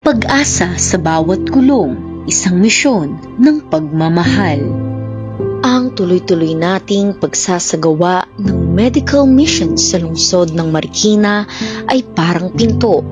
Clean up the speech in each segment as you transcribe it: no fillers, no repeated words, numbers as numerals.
Pag-asa sa bawat kulong, isang misyon ng pagmamahal. Ang tuloy-tuloy nating pagsasagawa ng medical mission sa lungsod ng Marikina ay parang pinto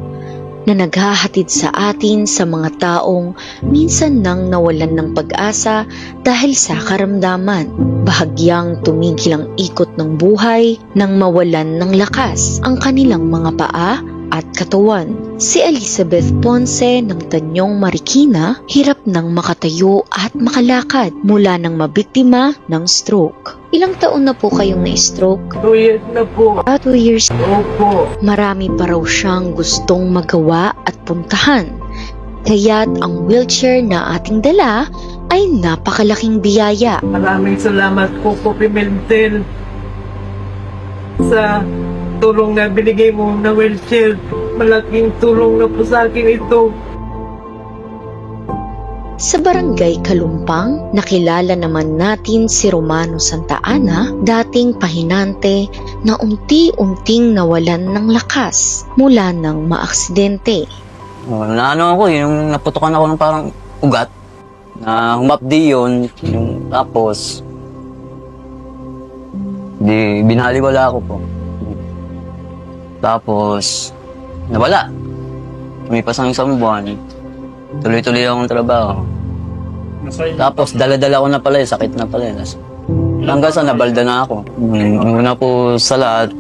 na naghahatid sa atin sa mga taong minsan nang nawalan ng pag-asa dahil sa karamdaman. Bahagyang tumigil ang ikot ng buhay nang mawalan ng lakas ang kanilang mga paa at katawan. Si Elizabeth Ponce ng Tanyong, Marikina, hirap nang makatayo at makalakad mula nang mabiktima ng stroke. Ilang taon na po kayong na-stroke? 2 years na po. 2 years. Opo. Marami pa raw siyang gustong magawa at puntahan. Kaya't ang wheelchair na ating dala ay napakalaking biyaya. Maraming salamat po po Pimentel sa tulong na binigay mo na wheelchair. Malaking tulong na po sa akin ito. Sa barangay Kalumpang, nakilala naman natin si Romano Santa Ana, dating pahinante na unti-unting nawalan ng lakas mula ng maaksidente. Naano ako, yung naputukan ako ng parang ugat. Na humapdi yun, yung tapos binaliwala ako po. Tapos nawala. Lumipas ang isang buwan. Tuloy-tuloy akong trabaho. Tapos dala-dala ko na pala, sakit na pala. Hanggang sa nabalda na ako. Una po sa lahat,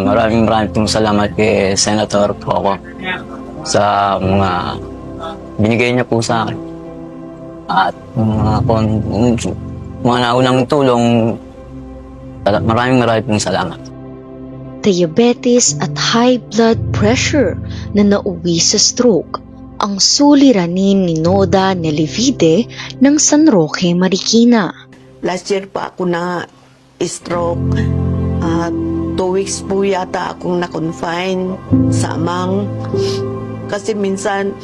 maraming pong salamat kay Senator Coco sa mga binigay niya po sa akin. At mga naunang tulong, maraming pong salamat. Diabetes at high blood pressure na nauwi sa stroke ang suliranin ni Noda Nelivide ng San Roque, Marikina. Last year pa ako na stroke. 2 weeks po yata akong na-confine sa amang. Kasi minsan,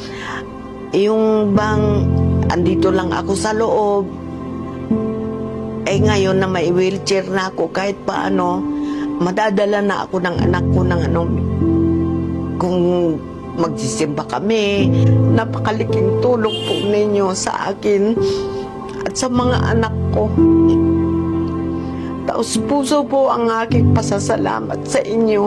yung bang andito lang ako sa loob, ngayon na may wheelchair na ako, kahit paano, madadala na ako ng anak ko ng kung magsisimba kami. Napakaliking tulong po ninyo sa akin at sa mga anak ko. Taos puso po ang aking pasasalamat sa inyo.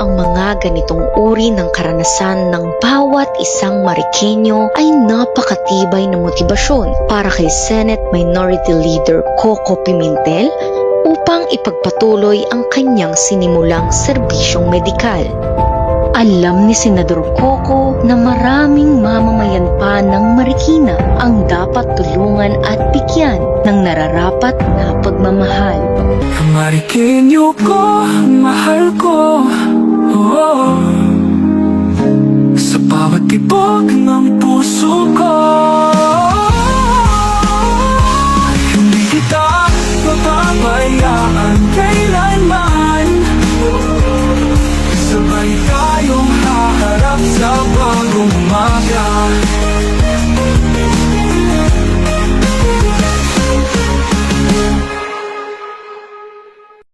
Ang mga ganitong uri ng karanasan ng bawat isang Marikenyo ay napakatibay na motibasyon para kay Senate Minority Leader Coco Pimentel upang ipagpatuloy ang kanyang sinimulang serbisyong medikal. Alam ni Senador Coco na maraming mamamayan pa ng Marikina ang dapat tulungan at bigyan ng nararapat na pagmamahal. Marikenyo ko, mahal ko, oh, sa bawat tibok ng puso ko.